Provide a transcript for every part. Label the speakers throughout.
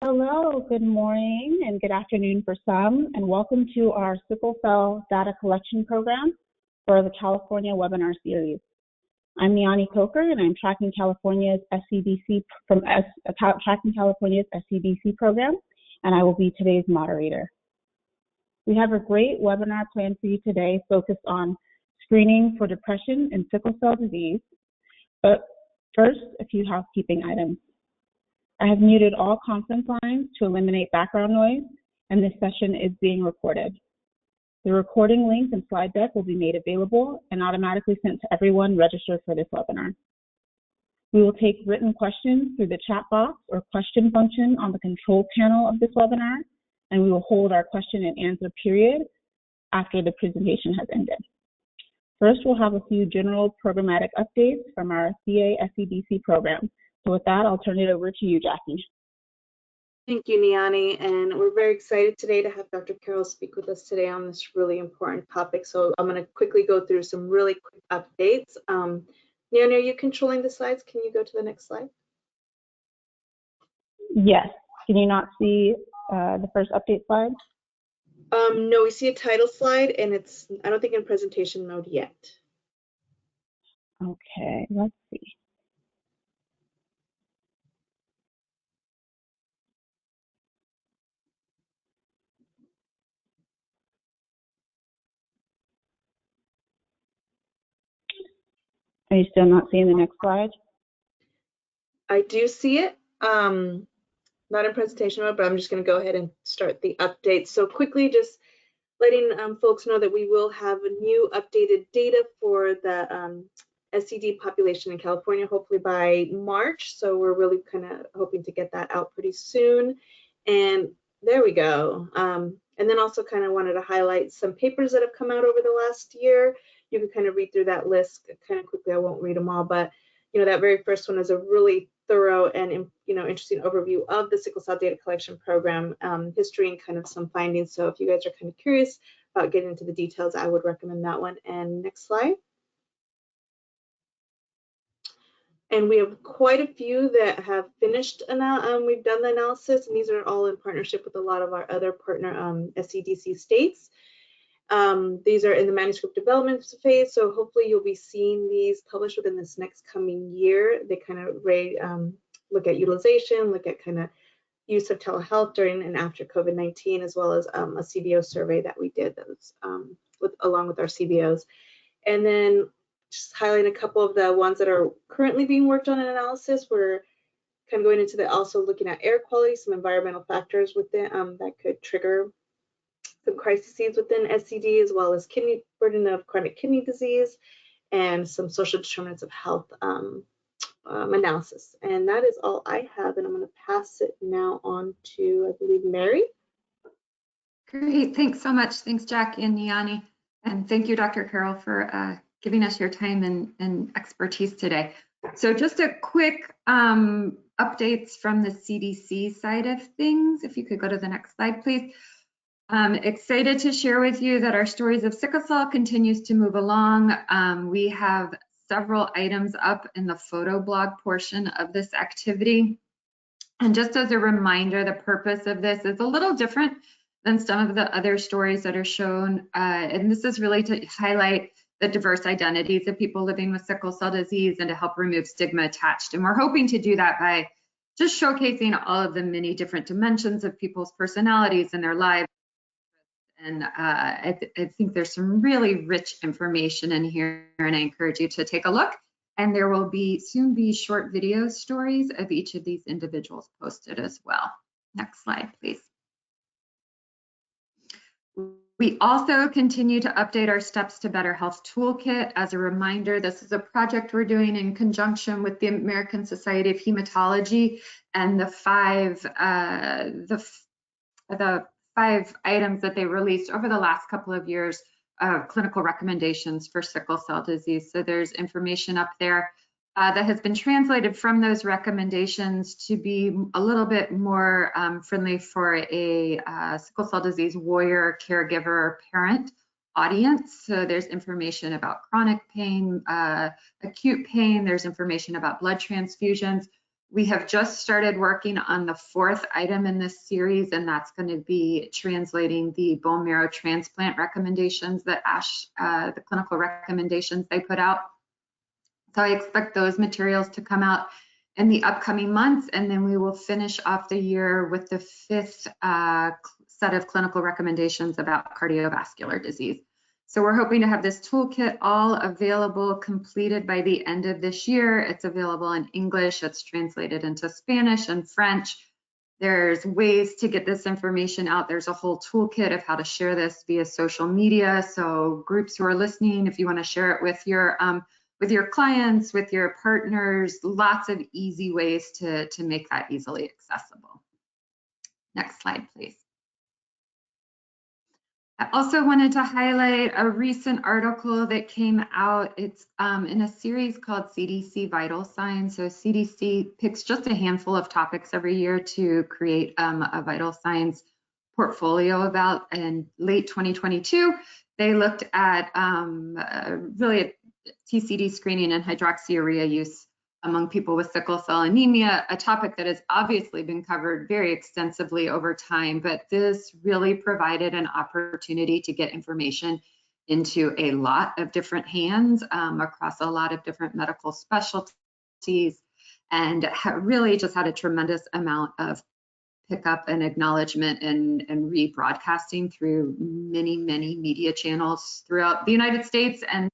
Speaker 1: Hello, good morning and good afternoon for some, and welcome to our Sickle Cell Data Collection Program for the California webinar series. I'm Niani Coker, and I'm tracking California's SCDC program, and I will be today's moderator. We have a great webinar planned for you today focused on screening for depression and sickle cell disease. But first, a few housekeeping items. I have muted all conference lines to eliminate background noise, and this session is being recorded. The recording link and slide deck will be made available and automatically sent to everyone registered for this webinar. We will take written questions through the chat box or question function on the control panel of this webinar, and we will hold our question and answer period after the presentation has ended. First, we'll have a few general programmatic updates from our CA-SCDC program. So with that, I'll turn it over to you, Jackie.
Speaker 2: Thank you, Niani, and we're very excited today to have Dr. Carroll speak with us today on this really important topic. So I'm going to quickly go through some really quick updates. Niani, are you controlling the slides? Can you go to the next slide?
Speaker 1: Yes. Can you not see the first update slide?
Speaker 2: No, we see a title slide, and it's, I don't think, in presentation mode yet.
Speaker 1: Okay, let's see. Are you still not seeing the next slide?
Speaker 2: I do see it. Not in presentation mode, but I'm just going to go ahead and start the update. So quickly, just letting folks know that we will have a new updated data for the SCD population in California, hopefully by March. So we're really kind of hoping to get that out pretty soon. And there we go. And then also kind of wanted to highlight some papers that have come out over the last year. You can kind of read through that list kind of quickly. I won't read them all, but that very first one is a really thorough and interesting overview of the sickle cell data collection program, history, and kind of some findings. So if you guys are kind of curious about getting into the details, I would recommend that one. And next slide. And we have quite a few that have finished, we've done the analysis, and these are all in partnership with a lot of our other partner SCDC states. These are in the manuscript development phase, so hopefully you'll be seeing these published within this next coming year. They kind of look at utilization, look at kind of use of telehealth during and after COVID-19, as well as a CBO survey that we did that was along with our CBOs. And then just highlighting a couple of the ones that are currently being worked on in analysis. We're kind of going into the also looking at air quality, some environmental factors within that could trigger some crises within SCD, as well as burden of chronic kidney disease and some social determinants of health analysis. And that is all I have, and I'm going to pass it now on to, I believe, Mary.
Speaker 3: Great, thanks so much. Thanks, Jackie and Niani. And thank you, Dr. Carroll, for giving us your time and expertise today. So just a quick updates from the CDC side of things. If you could go to the next slide, please. Excited to share with you that our stories of sickle cell continues to move along. We have several items up in the photo blog portion of this activity. And just as a reminder, the purpose of this is a little different than some of the other stories that are shown. And this is really to highlight the diverse identities of people living with sickle cell disease and to help remove stigma attached. And we're hoping to do that by just showcasing all of the many different dimensions of people's personalities and their lives. And I think there's some really rich information in here, and I encourage you to take a look. And there will soon be short video stories of each of these individuals posted as well. Next slide, please. We also continue to update our Steps to Better Health Toolkit. As a reminder, this is a project we're doing in conjunction with the American Society of Hematology, and the five items that they released over the last couple of years of clinical recommendations for sickle cell disease. So there's information up there that has been translated from those recommendations to be a little bit more friendly for a sickle cell disease warrior, caregiver, parent audience. So there's information about chronic pain, acute pain, there's information about blood transfusions. We have just started working on the 4th item in this series, and that's going to be translating the bone marrow transplant recommendations that ASH, the clinical recommendations they put out. So I expect those materials to come out in the upcoming months, and then we will finish off the year with the 5th set of clinical recommendations about cardiovascular disease. So we're hoping to have this toolkit all available, completed by the end of this year. It's available in English, it's translated into Spanish and French. There's ways to get this information out. There's a whole toolkit of how to share this via social media. So groups who are listening, if you want to share it with your clients, with your partners, lots of easy ways to make that easily accessible. Next slide, please. I also wanted to highlight a recent article that came out. It's in a series called CDC Vital Signs. So CDC picks just a handful of topics every year to create a vital signs portfolio about. In late 2022, they looked at really TCD screening and hydroxyurea use among people with sickle cell anemia, a topic that has obviously been covered very extensively over time, but this really provided an opportunity to get information into a lot of different hands across a lot of different medical specialties, and really just had a tremendous amount of pickup and acknowledgement and rebroadcasting through many media channels throughout the United States and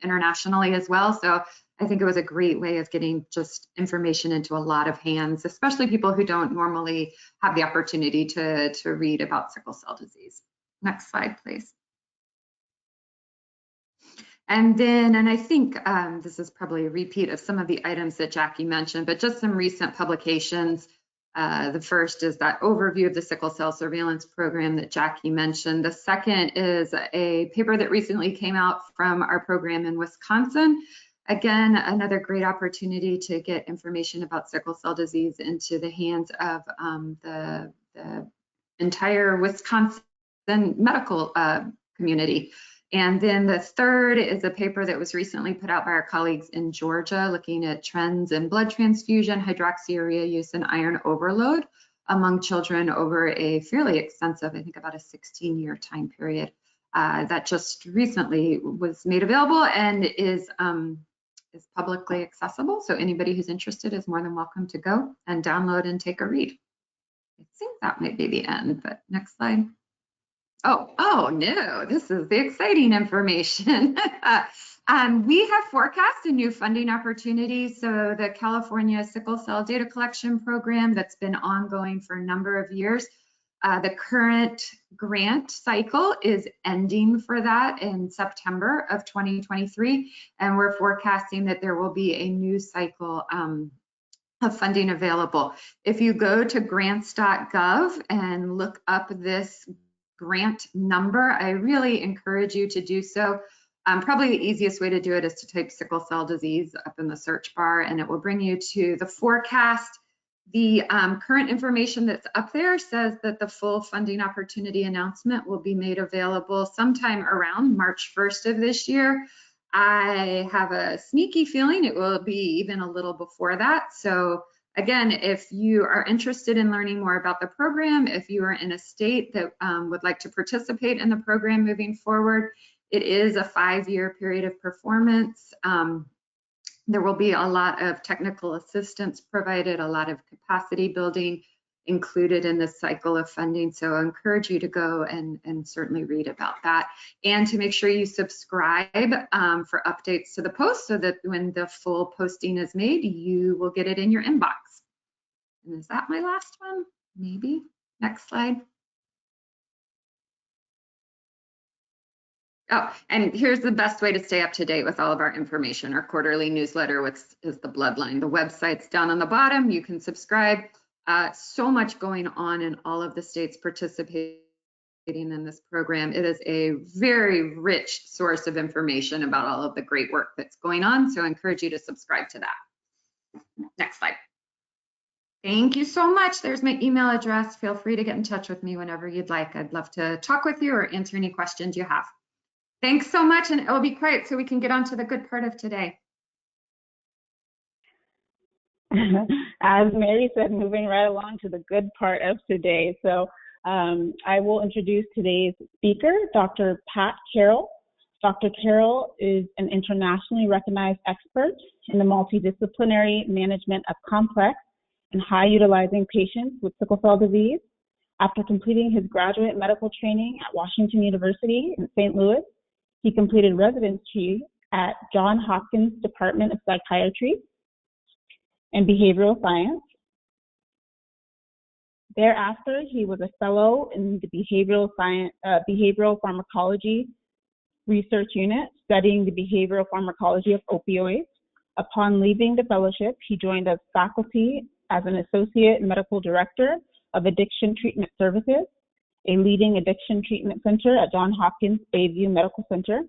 Speaker 3: internationally as well. So I think it was a great way of getting just information into a lot of hands, especially people who don't normally have the opportunity to read about sickle cell disease. Next slide, please. And then, and I think this is probably a repeat of some of the items that Jackie mentioned, but just some recent publications. The first is that overview of the sickle cell surveillance program that Jackie mentioned. The second is a paper that recently came out from our program in Wisconsin. Again, another great opportunity to get information about sickle cell disease into the hands of the entire Wisconsin medical community. And then the third is a paper that was recently put out by our colleagues in Georgia, looking at trends in blood transfusion, hydroxyurea use, and iron overload among children over a fairly extensive, I think about a 16-year time period. That just recently was made available and is publicly accessible. So anybody who's interested is more than welcome to go and download and take a read. I think that might be the end, but next slide. Oh no, this is the exciting information. We have forecast a new funding opportunity. So the California Sickle Cell Data Collection Program that's been ongoing for a number of years. The current grant cycle is ending for that in September of 2023. And we're forecasting that there will be a new cycle of funding available. If you go to grants.gov and look up this grant number, I really encourage you to do so. Probably the easiest way to do it is to type sickle cell disease up in the search bar, and it will bring you to the forecast. The current information that's up there says that the full funding opportunity announcement will be made available sometime around March 1st of this year. I have a sneaky feeling it will be even a little before that. So again, if you are interested in learning more about the program, if you are in a state that would like to participate in the program moving forward, it is a 5-year period of performance. There will be a lot of technical assistance provided, a lot of capacity building included in this cycle of funding. So I encourage you to go and certainly read about that, and to make sure you subscribe for updates to the post so that when the full posting is made, you will get it in your inbox. And is that my last one? Maybe. Next slide. Oh, and here's the best way to stay up to date with all of our information. Our quarterly newsletter, which is the Bloodline. The website's down on the bottom. You can subscribe. So much going on in all of the states participating in this program. It is a very rich source of information about all of the great work that's going on. So I encourage you to subscribe to that. Next slide. Thank you so much. There's my email address. Feel free to get in touch with me whenever you'd like. I'd love to talk with you or answer any questions you have. Thanks so much, and it will be quiet so we can get on to the good part of today.
Speaker 1: As Mary said, moving right along to the good part of today. So I will introduce today's speaker, Dr. Pat Carroll. Dr. Carroll is an internationally recognized expert in the multidisciplinary management of complex and high-utilizing patients with sickle cell disease. After completing his graduate medical training at Washington University in St. Louis, he completed residency at Johns Hopkins Department of Psychiatry and Behavioral Science. Thereafter, he was a fellow in the Behavioral Pharmacology Research Unit, studying the behavioral pharmacology of opioids. Upon leaving the fellowship, he joined as faculty as an associate medical director of Addiction Treatment Services, a leading addiction treatment center at Johns Hopkins Bayview Medical Center.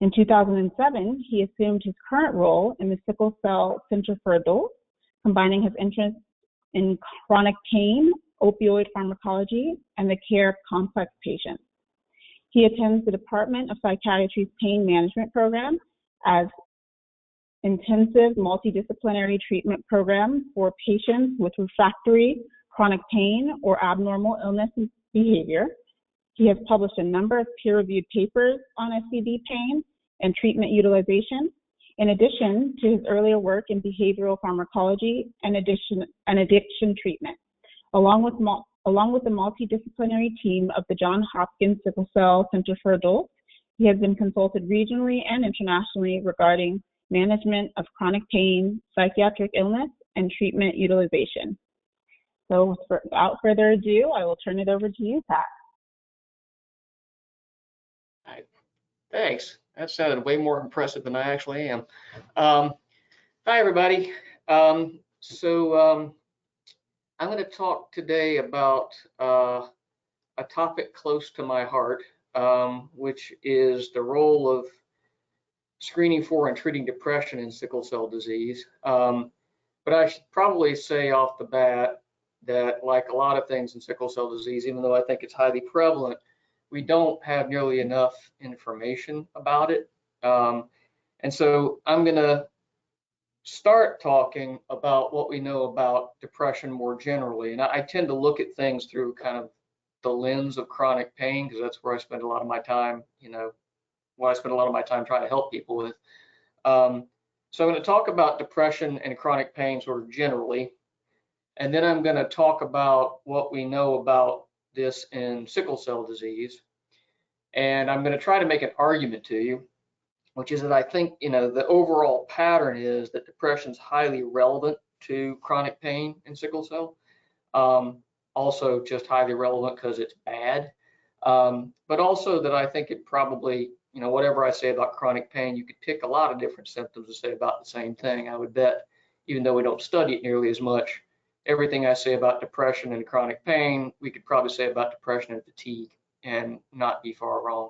Speaker 1: In 2007, he assumed his current role in the Sickle Cell Center for Adults, combining his interest in chronic pain, opioid pharmacology, and the care of complex patients. He attends the Department of Psychiatry's Pain Management Program as intensive multidisciplinary treatment program for patients with refractory chronic pain or abnormal illness and behavior. He has published a number of peer-reviewed papers on SCD pain and treatment utilization, in addition to his earlier work in behavioral pharmacology and addiction treatment. Along with the multidisciplinary team of the Johns Hopkins Sickle Cell Center for Adults, he has been consulted regionally and internationally regarding management of chronic pain, psychiatric illness, and treatment utilization. So without further ado, I will turn it over to you, Pat.
Speaker 4: Thanks. That sounded way more impressive than I actually am. Hi, everybody. I'm going to talk today about a topic close to my heart, which is the role of screening for and treating depression in sickle cell disease. But I should probably say off the bat that, like a lot of things in sickle cell disease, even though I think it's highly prevalent, we don't have nearly enough information about it. And so I'm going to start talking about what we know about depression more generally. And I tend to look at things through kind of the lens of chronic pain, because that's where I spend a lot of my time, what I spend a lot of my time trying to help people with. So I'm going to talk about depression and chronic pain sort of generally. And then I'm going to talk about what we know about this in sickle cell disease. And I'm going to try to make an argument to you, which is that I think, the overall pattern is that depression is highly relevant to chronic pain in sickle cell. Also just highly relevant because it's bad. But also that I think it probably, whatever I say about chronic pain, you could pick a lot of different symptoms and say about the same thing. I would bet, even though we don't study it nearly as much, everything I say about depression and chronic pain, we could probably say about depression and fatigue and not be far wrong.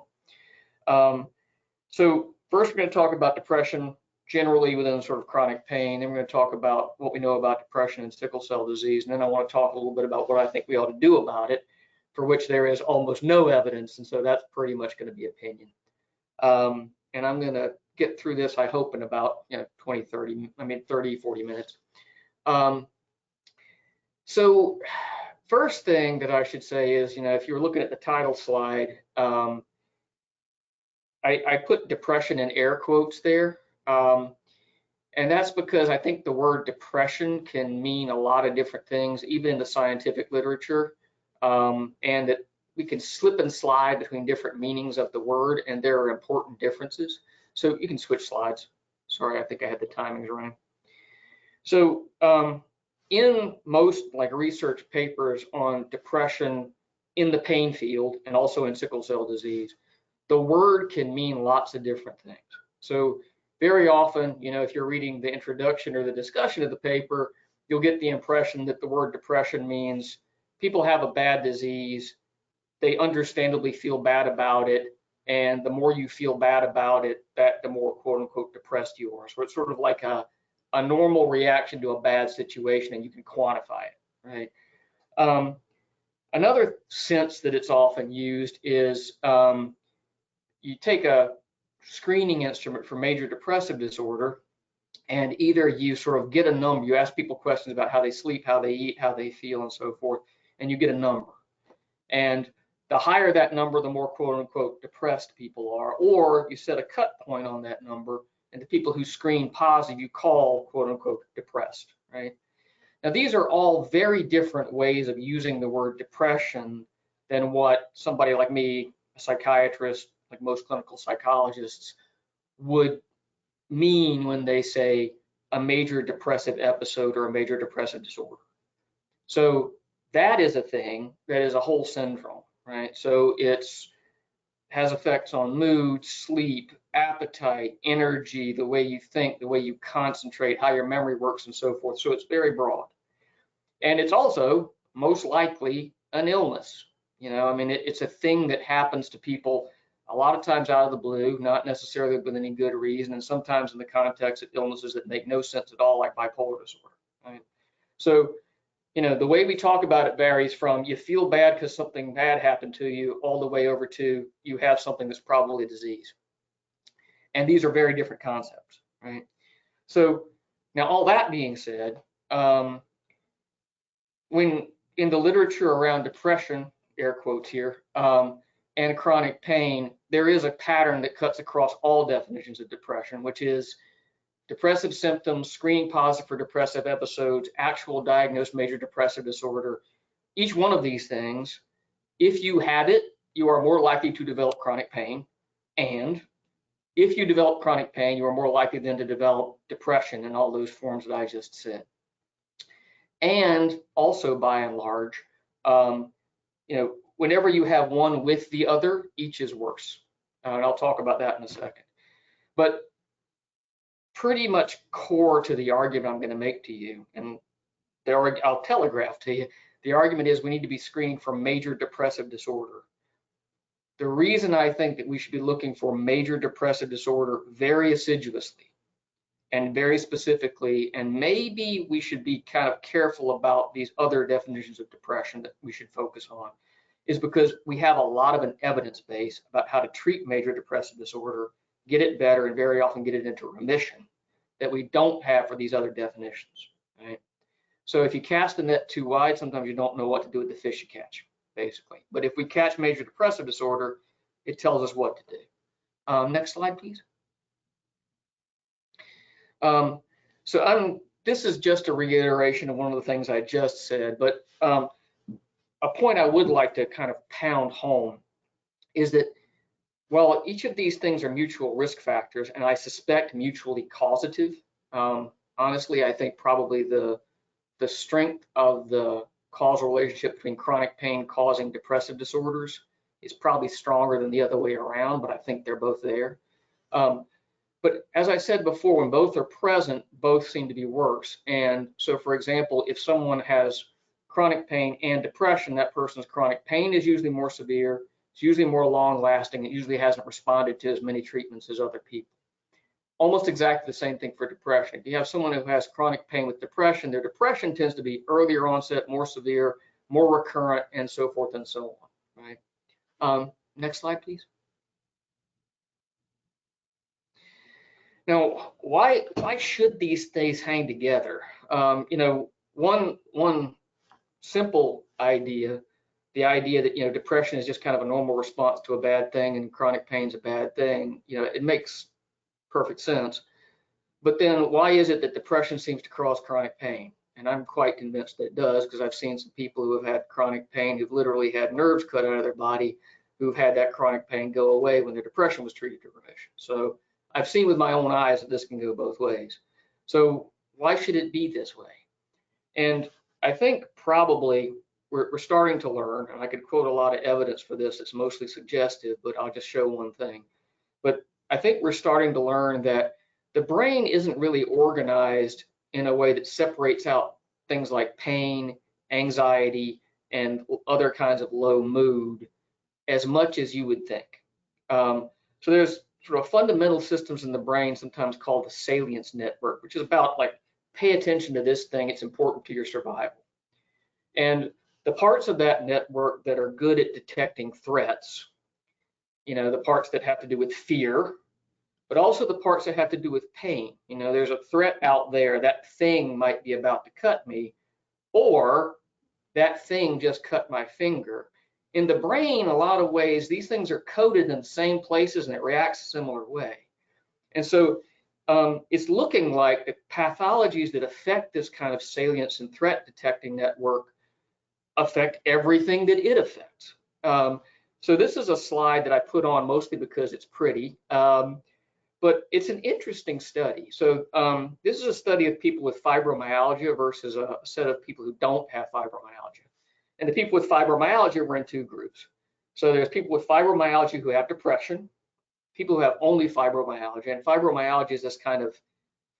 Speaker 4: So first, we're going to talk about depression generally within sort of chronic pain. Then we're going to talk about what we know about depression and sickle cell disease. And then I want to talk a little bit about what I think we ought to do about it, for which there is almost no evidence. And so that's pretty much going to be opinion. And I'm going to get through this, I hope, in about 30, 40 minutes. So first thing that I should say is, if you're looking at the title slide, I put depression in air quotes there. And that's because I think the word depression can mean a lot of different things, even in the scientific literature, and that we can slip and slide between different meanings of the word, and there are important differences. So you can switch slides. Sorry, I think I had the timings wrong. So in most research papers on depression in the pain field and also in sickle cell disease, the word can mean lots of different things. So very often, if you're reading the introduction or the discussion of the paper, you'll get the impression that the word depression means people have a bad disease, they understandably feel bad about it, and the more you feel bad about it, the more quote unquote depressed you are. So it's sort of like a normal reaction to a bad situation, and you can quantify it, right? Another sense that it's often used is you take a screening instrument for major depressive disorder, And either you sort of get a number, you ask people questions about how they sleep, how they eat, how they feel, and so forth, and you get a number. And the higher that number, the more quote unquote depressed people are, or you set a cut point on that number, and the people who screen positive you call quote unquote depressed, right? Now, these are all very different ways of using the word depression than what somebody like me, a psychiatrist, like most clinical psychologists, would mean when they say a major depressive episode or a major depressive disorder. So that is a thing that is a whole syndrome, right? So it's has effects on mood, sleep, appetite, energy, the way you think, the way you concentrate, how your memory works, and so forth. So it's very broad. And it's also most likely an illness. You know, I mean, it's a thing that happens to people a lot of times out of the blue, not necessarily with any good reason, and sometimes in the context of illnesses that make no sense at all, like bipolar disorder, right? So, you know, the way we talk about it varies from you feel bad because something bad happened to you all the way over to you have something that's probably a disease. And these are very different concepts, right? So now all that being said, when in the literature around depression, air quotes here, and chronic pain, there is a pattern that cuts across all definitions of depression, which is depressive symptoms, screening positive for depressive episodes, actual diagnosed major depressive disorder. Each one of these things, if you have it, you are more likely to develop chronic pain. And if you develop chronic pain, you are more likely then to develop depression in all those forms that I just said. And also, by and large, you know, whenever you have one with the other, each is worse. And I'll talk about that in a second. But pretty much core to the argument I'm going to make to you, and I'll telegraph to you, the argument is we need to be screening for major depressive disorder. The reason I think that we should be looking for major depressive disorder very assiduously and very specifically, and maybe we should be kind of careful about these other definitions of depression that we should focus on, is because we have a lot of an evidence base about how to treat major depressive disorder, get it better, and very often get it into remission that we don't have for these other definitions, right? So if you cast the net too wide, sometimes you don't know what to do with the fish you catch, basically. But if we catch major depressive disorder, it tells us what to do. Next slide, please. This is just a reiteration of one of the things I just said, but a point I would like to kind of pound home is that while each of these things are mutual risk factors, and I suspect mutually causative, honestly, I think probably the strength of the causal relationship between chronic pain causing depressive disorders is probably stronger than the other way around, but I think they're both there. But as I said before, when both are present, both seem to be worse. And so, for example, if someone has chronic pain and depression, that person's chronic pain is usually more severe, it's usually more long-lasting, it usually hasn't responded to as many treatments as other people. Almost exactly the same thing for depression. If you have someone who has chronic pain with depression, their depression tends to be earlier onset, more severe, more recurrent, and so forth and so on, right? Next slide, please. Now, why should these things hang together? You know, one simple idea, the idea that, you know, depression is just kind of a normal response to a bad thing and chronic pain is a bad thing, you know, it makes perfect sense. But then why is it that depression seems to cause chronic pain? And I'm quite convinced that it does, because I've seen some people who have had chronic pain who've literally had nerves cut out of their body, who've had that chronic pain go away when their depression was treated to remission. So I've seen with my own eyes that this can go both ways. So why should it be this way? And I think probably we're starting to learn, and I could quote a lot of evidence for this that's mostly suggestive, but I'll just show one thing. But I think we're starting to learn that the brain isn't really organized in a way that separates out things like pain, anxiety, and other kinds of low mood as much as you would think. So there's sort of fundamental systems in the brain, sometimes called the salience network, which is about like, pay attention to this thing, it's important to your survival. And the parts of that network that are good at detecting threats, you know, the parts that have to do with fear, but also the parts that have to do with pain. You know, there's a threat out there. That thing might be about to cut me, or that thing just cut my finger. In the brain, a lot of ways, these things are coded in the same places and it reacts a similar way. And so it's looking like the pathologies that affect this kind of salience and threat detecting network affect everything that it affects. So this is a slide that I put on mostly because it's pretty, but it's an interesting study. So this is a study of people with fibromyalgia versus a set of people who don't have fibromyalgia. And the people with fibromyalgia were in two groups. So there's people with fibromyalgia who have depression, people who have only fibromyalgia. And fibromyalgia is this kind of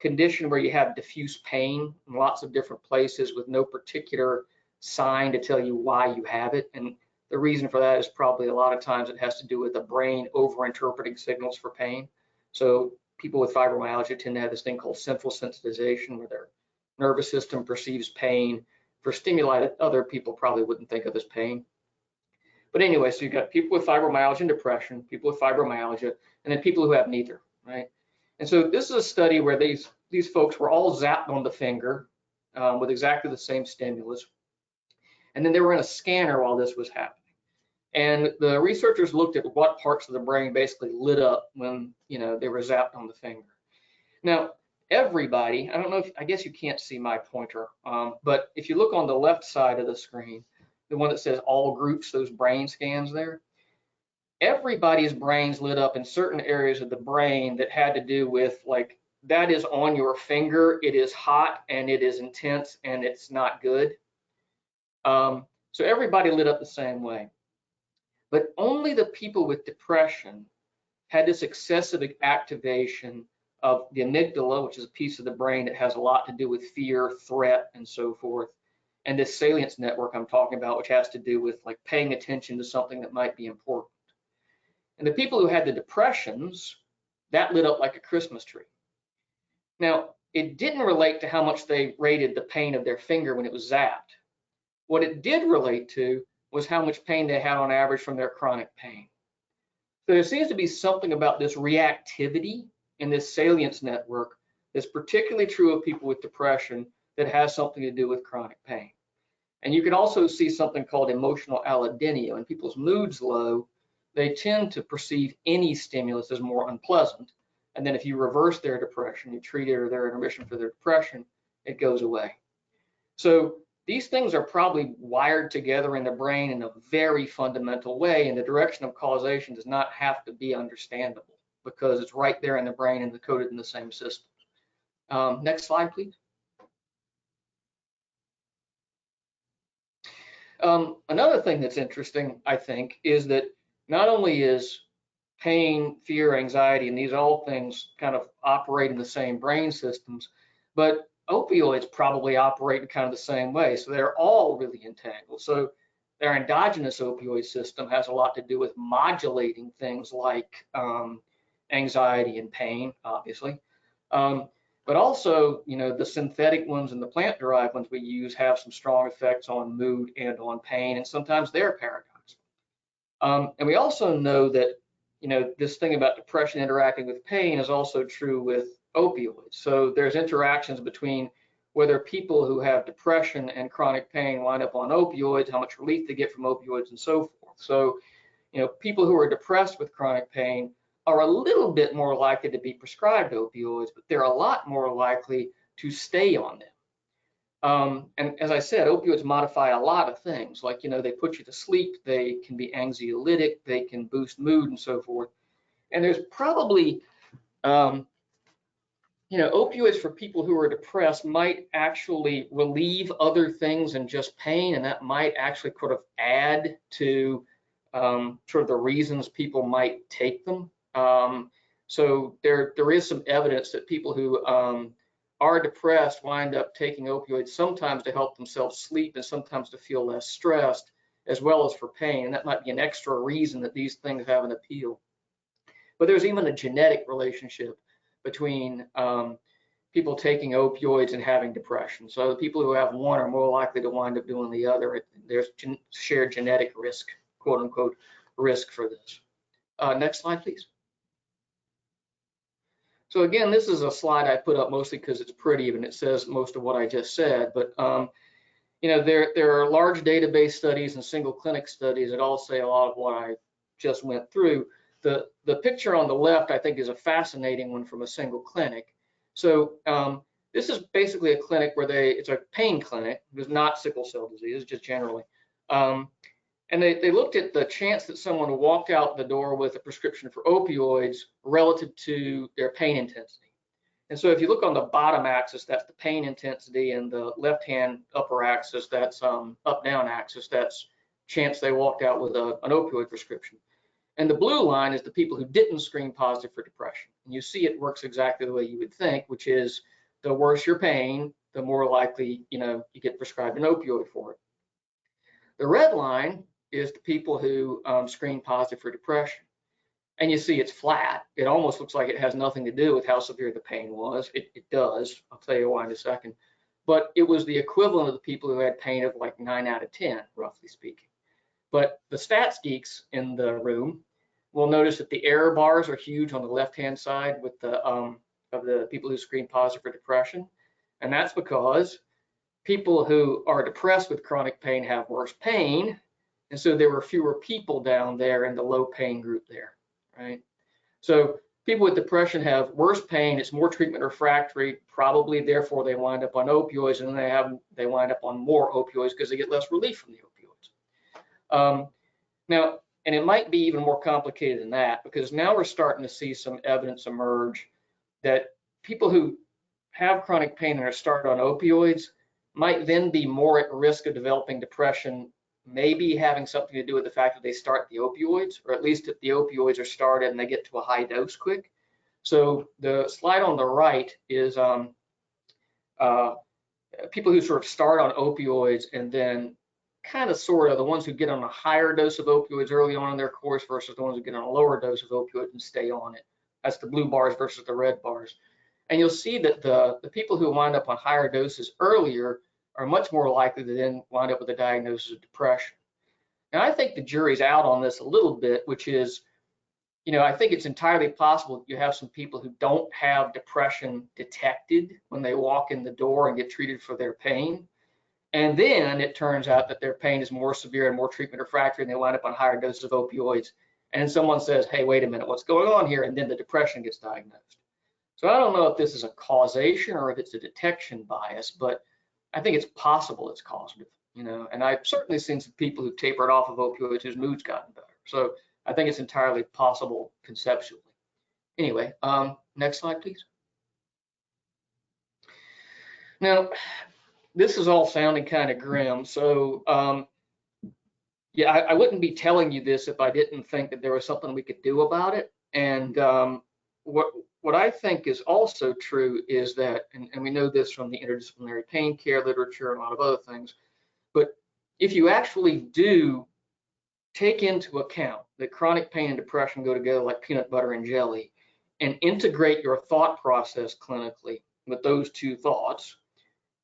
Speaker 4: condition where you have diffuse pain in lots of different places with no particular sign to tell you why you have it. And the reason for that is probably a lot of times it has to do with the brain over-interpreting signals for pain. So people with fibromyalgia tend to have this thing called central sensitization, where their nervous system perceives pain for stimuli that other people probably wouldn't think of as pain. But anyway, so you've got people with fibromyalgia and depression, people with fibromyalgia, and then people who have neither, right? And so this is a study where these folks were all zapped on the finger with exactly the same stimulus. And then they were in a scanner while this was happening. And the researchers looked at what parts of the brain basically lit up when, you know, they were zapped on the finger. Now, everybody, I don't know if, I guess you can't see my pointer, but if you look on the left side of the screen, the one that says all groups, those brain scans there, everybody's brains lit up in certain areas of the brain that had to do with, like, that is on your finger, it is hot and it is intense and it's not good. So everybody lit up the same way. But only the people with depression had this excessive activation of the amygdala, which is a piece of the brain that has a lot to do with fear, threat, and so forth. And this salience network I'm talking about, which has to do with like paying attention to something that might be important. And the people who had the depressions, that lit up like a Christmas tree. Now, it didn't relate to how much they rated the pain of their finger when it was zapped. What it did relate to was how much pain they had on average from their chronic pain. So there seems to be something about this reactivity in this salience network that's particularly true of people with depression that has something to do with chronic pain. And you can also see something called emotional allodynia. When people's mood's low, they tend to perceive any stimulus as more unpleasant. And then if you reverse their depression, you treat it or they're in remission for their depression, it goes away. So these things are probably wired together in the brain in a very fundamental way, and the direction of causation does not have to be understandable because it's right there in the brain and coded in the same system. Next slide, please. Another thing that's interesting, I think, is that not only is pain, fear, anxiety, and these all things kind of operate in the same brain systems, but opioids probably operate in kind of the same way. So they're all really entangled. So their endogenous opioid system has a lot to do with modulating things like anxiety and pain, obviously. But also, you know, the synthetic ones and the plant-derived ones we use have some strong effects on mood and on pain, and sometimes they're paradoxical. And we also know that, you know, this thing about depression interacting with pain is also true with opioids. So there's interactions between whether people who have depression and chronic pain wind up on opioids, how much relief they get from opioids, and so forth. So, you know, people who are depressed with chronic pain are a little bit more likely to be prescribed opioids, but they're a lot more likely to stay on them. And as I said, opioids modify a lot of things, like, you know, they put you to sleep, they can be anxiolytic, they can boost mood and so forth. And there's probably, you know, opioids for people who are depressed might actually relieve other things than just pain, and that might actually sort of add to sort of the reasons people might take them. So there is some evidence that people who are depressed wind up taking opioids sometimes to help themselves sleep and sometimes to feel less stressed, as well as for pain. And that might be an extra reason that these things have an appeal. But there's even a genetic relationship between people taking opioids and having depression. So the people who have one are more likely to wind up doing the other. There's shared genetic risk, quote unquote, risk for this. Next slide, please. So again, this is a slide I put up mostly because it's pretty and it says most of what I just said. But you know, there are large database studies and single clinic studies that all say a lot of what I just went through. The picture on the left, I think, is a fascinating one from a single clinic. So this is basically a clinic where it's a pain clinic. It's not sickle cell disease, just generally. And they looked at the chance that someone walked out the door with a prescription for opioids relative to their pain intensity. And so if you look on the bottom axis, that's the pain intensity, and the left-hand upper axis, that's up-down axis, that's chance they walked out with an opioid prescription. And the blue line is the people who didn't screen positive for depression. And you see it works exactly the way you would think, which is the worse your pain, the more likely, you know, you get prescribed an opioid for it. The red line is the people who screen positive for depression. And you see it's flat. It almost looks like it has nothing to do with how severe the pain was. It does. I'll tell you why in a second. But it was the equivalent of the people who had pain of like 9 out of 10, roughly speaking. But the stats geeks in the room will notice that the error bars are huge on the left-hand side with the of the people who screen positive for depression. And that's because people who are depressed with chronic pain have worse pain. And so there were fewer people down there in the low pain group there. Right? So people with depression have worse pain, it's more treatment refractory, probably therefore they wind up on opioids, and then they wind up on more opioids because they get less relief from the opioids. Now, and it might be even more complicated than that, because now we're starting to see some evidence emerge that people who have chronic pain and are started on opioids might then be more at risk of developing depression, maybe having something to do with the fact that they start the opioids, or at least if the opioids are started and they get to a high dose quick. So the slide on the right is people who sort of start on opioids and then kind of sort of the ones who get on a higher dose of opioids early on in their course versus the ones who get on a lower dose of opioids and stay on it. That's the blue bars versus the red bars. And you'll see that the people who wind up on higher doses earlier are much more likely to then wind up with a diagnosis of depression. Now, I think the jury's out on this a little bit, which is, you know, I think it's entirely possible that you have some people who don't have depression detected when they walk in the door and get treated for their pain. And then it turns out that their pain is more severe and more treatment refractory, and they wind up on higher doses of opioids. And then someone says, hey, wait a minute, what's going on here? And then the depression gets diagnosed. So I don't know if this is a causation or if it's a detection bias, but I think it's possible it's causative, you know, and I've certainly seen some people who tapered off of opioids whose mood's gotten better. So I think it's entirely possible conceptually. Anyway, next slide, please. Now, this is all sounding kind of grim. So yeah, I wouldn't be telling you this if I didn't think that there was something we could do about it. And what I think is also true is that, and we know this from the interdisciplinary pain care literature and a lot of other things, but if you actually do take into account that chronic pain and depression go together like peanut butter and jelly, and integrate your thought process clinically with those two thoughts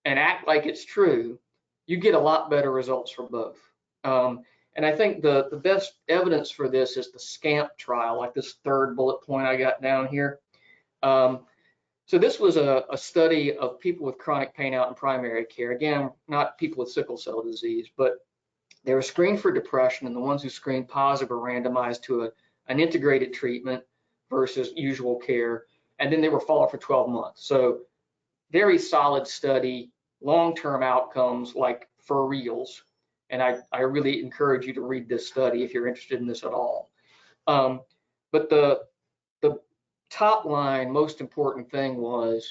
Speaker 4: and act like it's true, you get a lot better results for both. And I think the best evidence for this is the SCAMP trial, like this third bullet point I got down here. So this was a study of people with chronic pain out in primary care. Again, not people with sickle cell disease, but they were screened for depression, and the ones who screened positive were randomized to an integrated treatment versus usual care, and then they were followed for 12 months. So very solid study, long-term outcomes, like for reals. And I really encourage you to read this study if you're interested in this at all. But the top line, most important thing was,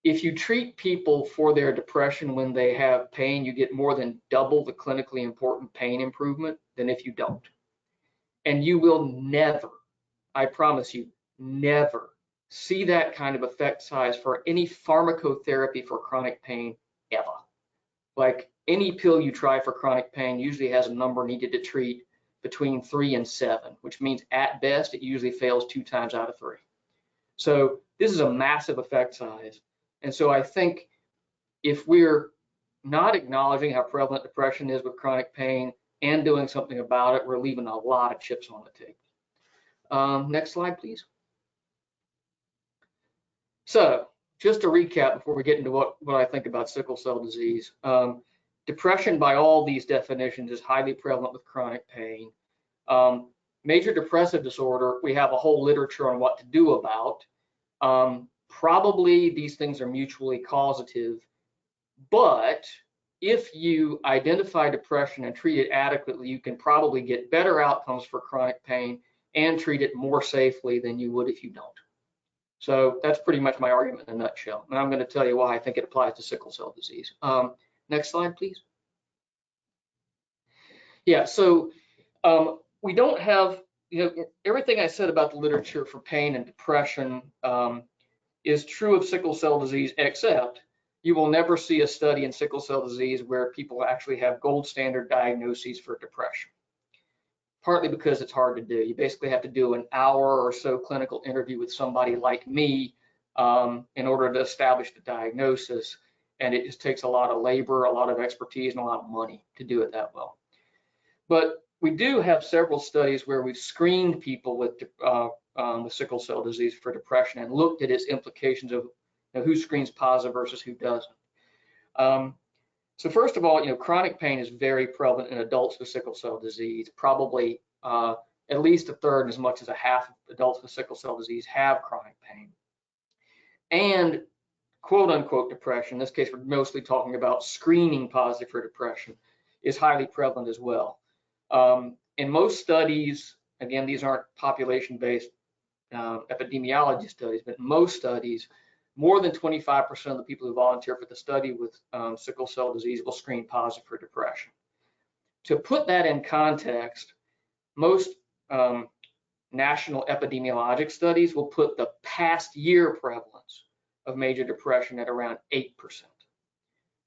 Speaker 4: if you treat people for their depression when they have pain, you get more than double the clinically important pain improvement than if you don't. And you will never, I promise you, never see that kind of effect size for any pharmacotherapy for chronic pain ever. Like any pill you try for chronic pain usually has a number needed to treat between 3 and 7, which means at best it usually fails 2 times out of 3. So this is a massive effect size. And so I think if we're not acknowledging how prevalent depression is with chronic pain and doing something about it, we're leaving a lot of chips on the table. Next slide, please. So just to recap before we get into what I think about sickle cell disease. Depression by all these definitions is highly prevalent with chronic pain. Major depressive disorder, we have a whole literature on what to do about. Probably these things are mutually causative, but if you identify depression and treat it adequately, you can probably get better outcomes for chronic pain and treat it more safely than you would if you don't. So that's pretty much my argument in a nutshell. And I'm going to tell you why I think it applies to sickle cell disease. Next slide, please. Yeah, so we don't have, everything I said about the literature for pain and depression is true of sickle cell disease, except you will never see a study in sickle cell disease where people actually have gold standard diagnoses for depression. Partly because it's hard to do. You basically have to do an hour or so clinical interview with somebody like me in order to establish the diagnosis. And it just takes a lot of labor, a lot of expertise, and a lot of money to do it that well. But we do have several studies where we've screened people with sickle cell disease for depression and looked at its implications of who screens positive versus who doesn't. So first of all, chronic pain is very prevalent in adults with sickle cell disease. Probably at least a third, as much as a half of adults with sickle cell disease have chronic pain. And quote unquote depression, in this case, we're mostly talking about screening positive for depression, is highly prevalent as well. In most studies, again, these aren't population-based epidemiology studies, but most studies, more than 25% of the people who volunteer for the study with sickle cell disease will screen positive for depression. To put that in context, most national epidemiologic studies will put the past year prevalence of major depression at around 8%.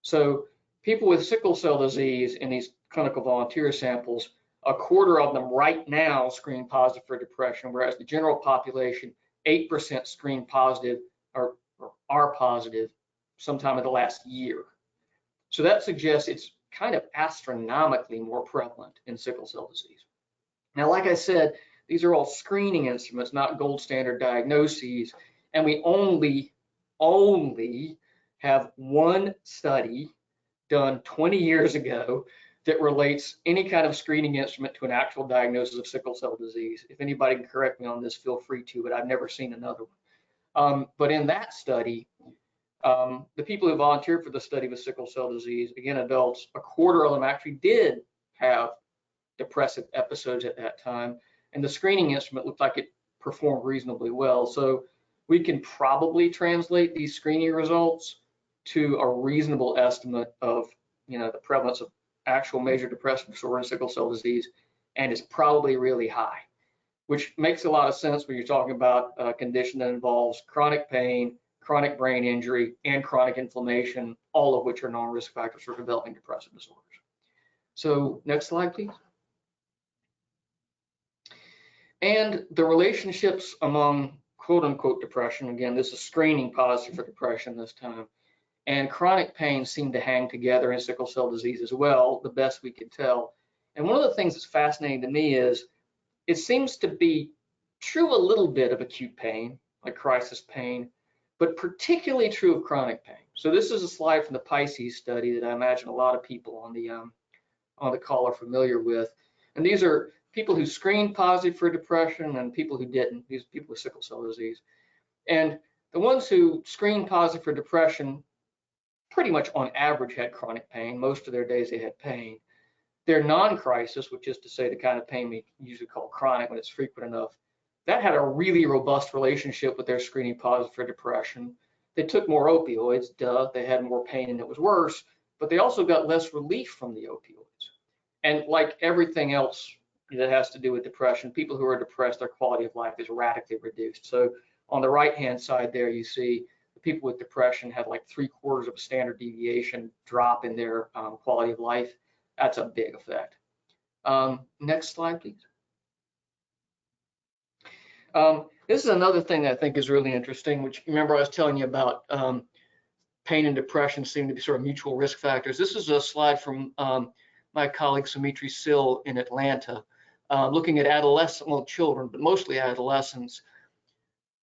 Speaker 4: So people with sickle cell disease in these clinical volunteer samples, a quarter of them right now screen positive for depression, whereas the general population, 8% screen positive or are positive sometime in the last year. So that suggests it's kind of astronomically more prevalent in sickle cell disease. Now, like I said, these are all screening instruments, not gold standard diagnoses, and we only have one study done 20 years ago that relates any kind of screening instrument to an actual diagnosis of sickle cell disease. If anybody can correct me on this, feel free to, but I've never seen another one. But in that study, the people who volunteered for the study with sickle cell disease, again, adults, a quarter of them actually did have depressive episodes at that time, and the screening instrument looked like it performed reasonably well. So we can probably translate these screening results to a reasonable estimate of, the prevalence of actual major depressive disorder and sickle cell disease, and it's probably really high, which makes a lot of sense when you're talking about a condition that involves chronic pain, chronic brain injury, and chronic inflammation, all of which are known risk factors for developing depressive disorders. So next slide, please. And the relationships among quote unquote depression, again, this is screening positive for depression this time, and chronic pain seem to hang together in sickle cell disease as well, the best we could tell. And one of the things that's fascinating to me is it seems to be true a little bit of acute pain, like crisis pain, but particularly true of chronic pain. So this is a slide from the Pisces study that I imagine a lot of people on the call are familiar with. And these are people who screened positive for depression and people who didn't, these people with sickle cell disease. And the ones who screened positive for depression pretty much on average had chronic pain. Most of their days they had pain. Their non-crisis, which is to say the kind of pain we usually call chronic when it's frequent enough, that had a really robust relationship with their screening positive for depression. They took more opioids, duh, they had more pain and it was worse, but they also got less relief from the opioids. And like everything else that has to do with depression, people who are depressed, their quality of life is radically reduced. So on the right-hand side there, you see the people with depression had like 3/4 of a standard deviation drop in their quality of life. That's a big effect. Next slide, please. This is another thing that I think is really interesting, which remember I was telling you about pain and depression seem to be sort of mutual risk factors. This is a slide from my colleague Sumitri Sill in Atlanta, looking at adolescent, well, children, but mostly adolescents.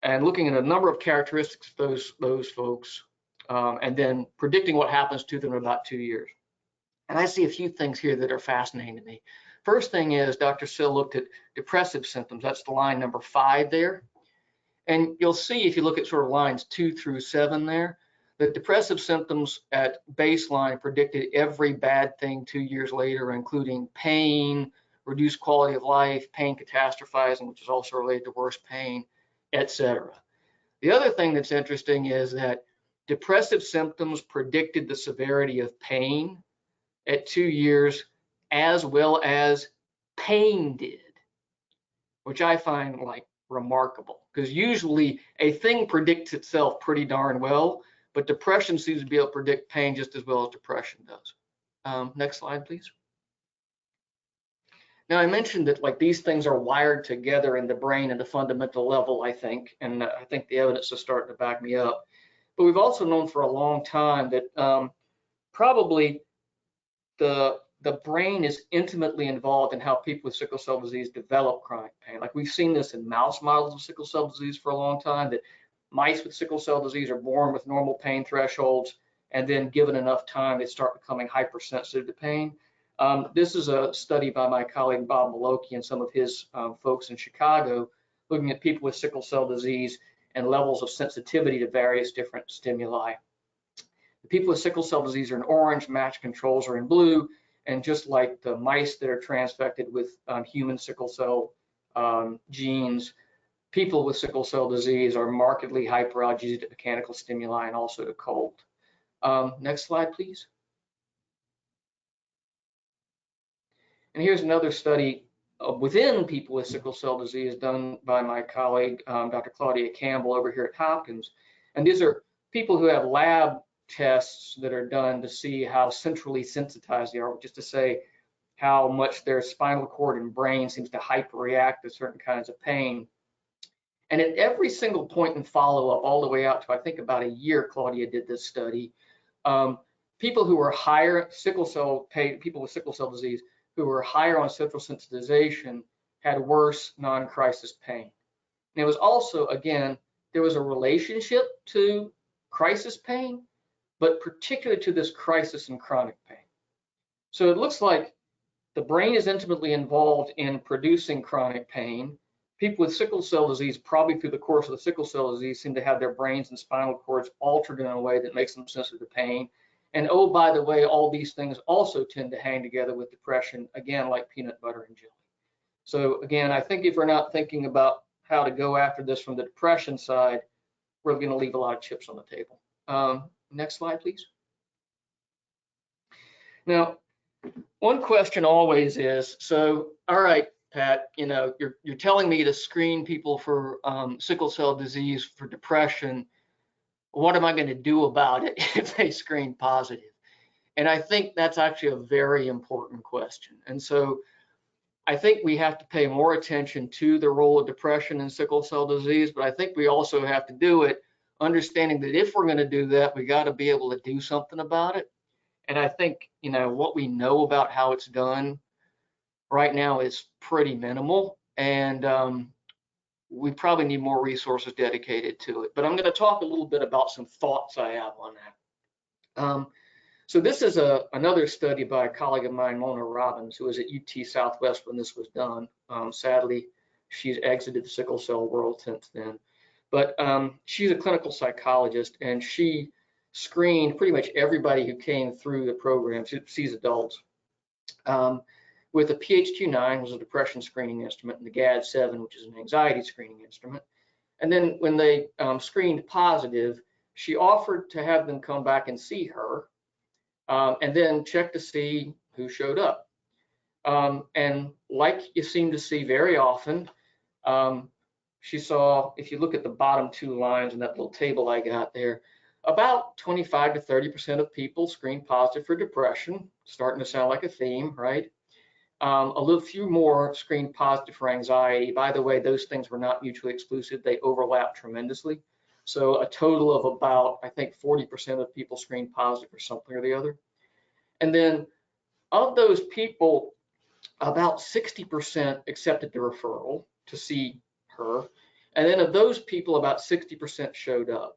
Speaker 4: and looking at a number of characteristics of those folks, and then predicting what happens to them in about 2 years. And I see a few things here that are fascinating to me. First thing is Dr. Sill looked at depressive symptoms. That's the line number 5 there. And you'll see if you look at sort of lines 2 through 7 there, that depressive symptoms at baseline predicted every bad thing 2 years later, including pain, reduced quality of life, pain catastrophizing, which is also related to worse pain, etc. The other thing that's interesting is that depressive symptoms predicted the severity of pain at 2 years as well as pain did, which I find like remarkable, because usually a thing predicts itself pretty darn well, but depression seems to be able to predict pain just as well as depression does. Next slide, please. Now, I mentioned that like these things are wired together in the brain at a fundamental level, I think, and I think the evidence is starting to back me up. But we've also known for a long time that probably the brain is intimately involved in how people with sickle cell disease develop chronic pain. Like we've seen this in mouse models of sickle cell disease for a long time, that mice with sickle cell disease are born with normal pain thresholds, and then given enough time, they start becoming hypersensitive to pain. This is a study by my colleague Bob Malocki and some of his folks in Chicago, looking at people with sickle cell disease and levels of sensitivity to various different stimuli. The people with sickle cell disease are in orange, matched controls are in blue, and just like the mice that are transfected with human sickle cell genes, people with sickle cell disease are markedly hyperalgesic to mechanical stimuli and also to cold. Next slide, please. And here's another study within people with sickle cell disease done by my colleague, Dr. Claudia Campbell over here at Hopkins. And these are people who have lab tests that are done to see how centrally sensitized they are, just to say how much their spinal cord and brain seems to hyperreact to certain kinds of pain. And at every single point in follow-up, all the way out to I think about a year, Claudia did this study, people who were higher people with sickle cell disease who were higher on central sensitization had worse non-crisis pain. And it was also, again, there was a relationship to crisis pain, but particularly to this crisis and chronic pain. So it looks like the brain is intimately involved in producing chronic pain. People with sickle cell disease, probably through the course of the sickle cell disease, seem to have their brains and spinal cords altered in a way that makes them sensitive to pain. And oh, by the way, all these things also tend to hang together with depression, again, like peanut butter and jelly. So again, I think if we're not thinking about how to go after this from the depression side, we're going to leave a lot of chips on the table. Next slide, please. Now, one question always is, so, all right, Pat, you know, you're telling me to screen people for sickle cell disease for depression. What am I going to do about it if they screen positive? And I think that's actually a very important question. And so I think we have to pay more attention to the role of depression in sickle cell disease, but I think we also have to do it understanding that if we're going to do that, we got to be able to do something about it. And I think, you know, what we know about how it's done right now is pretty minimal, and we probably need more resources dedicated to it. But I'm going to talk a little bit about some thoughts I have on that. So this is another study by a colleague of mine, Mona Robbins, who was at UT Southwest when this was done. Sadly, she's exited the sickle cell world since then. But she's a clinical psychologist, and she screened pretty much everybody who came through the program. She sees adults with a PHQ-9, which is a depression screening instrument, and the GAD-7, which is an anxiety screening instrument. And then when they screened positive, she offered to have them come back and see her, and then check to see who showed up. And like you seem to see very often, she saw, if you look at the bottom 2 lines in that little table I got there, about 25 to 30% of people screen positive for depression, starting to sound like a theme, right? A little few more screen positive for anxiety. By the way, those things were not mutually exclusive. They overlap tremendously. So a total of about, I think, 40% of people screen positive for something or the other. And then of those people, about 60% accepted the referral to see her, And then of those people, about 60% showed up.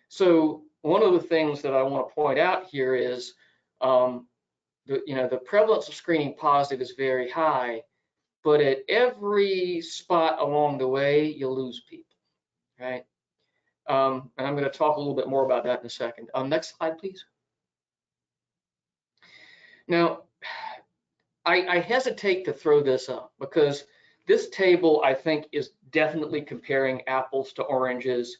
Speaker 4: So one of the things that I want to point out here is, the prevalence of screening positive is very high, but at every spot along the way, you lose people, right? And I'm going to talk a little bit more about that in a second. Next slide, please. Now, I hesitate to throw this up because this table, I think, is definitely comparing apples to oranges,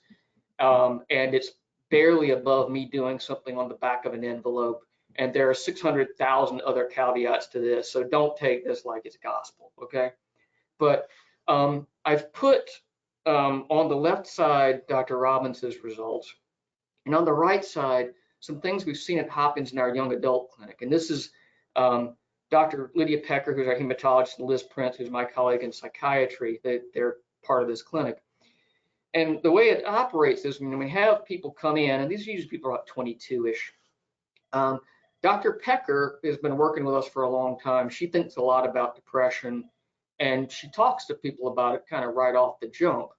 Speaker 4: and it's barely above me doing something on the back of an envelope. And there are 600,000 other caveats to this, so don't take this like it's gospel, okay? But I've put on the left side Dr. Robbins's results, and on the right side some things we've seen at Hopkins in our young adult clinic. And this is Dr. Lydia Pecker, who's our hematologist, and Liz Prince, who's my colleague in psychiatry. They're part of this clinic. And the way it operates is when we have people come in, and these are usually people about 22-ish. Dr. Pecker has been working with us for a long time. She thinks a lot about depression, and she talks to people about it kind of right off the jump,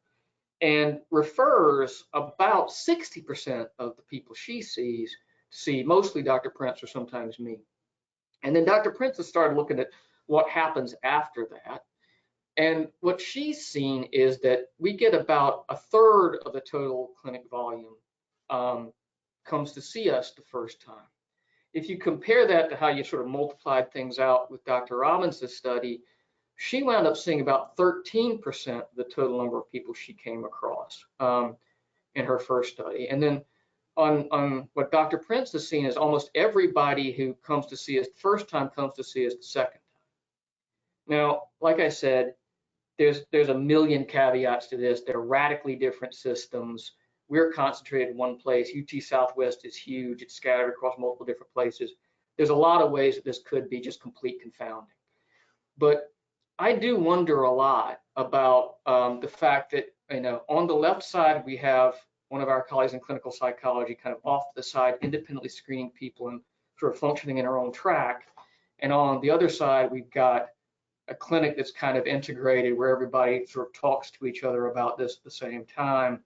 Speaker 4: and refers about 60% of the people she sees to see mostly Dr. Prince or sometimes me. And then Dr. Prince has started looking at what happens after that. And what she's seen is that we get about a third of the total clinic volume comes to see us the first time. If you compare that to how you sort of multiplied things out with Dr. Robbins' study, she wound up seeing about 13% of the total number of people she came across in her first study. And then on what Dr. Prince has seen is almost everybody who comes to see us the first time comes to see us the second time. Now, like I said, there's a million caveats to this. They're radically different systems. We're concentrated in one place. UT Southwest is huge. It's scattered across multiple different places. There's a lot of ways that this could be just complete confounding. But I do wonder a lot about the fact that, on the left side, we have one of our colleagues in clinical psychology kind of off to the side, independently screening people and sort of functioning in our own track. And on the other side, we've got a clinic that's kind of integrated where everybody sort of talks to each other about this at the same time.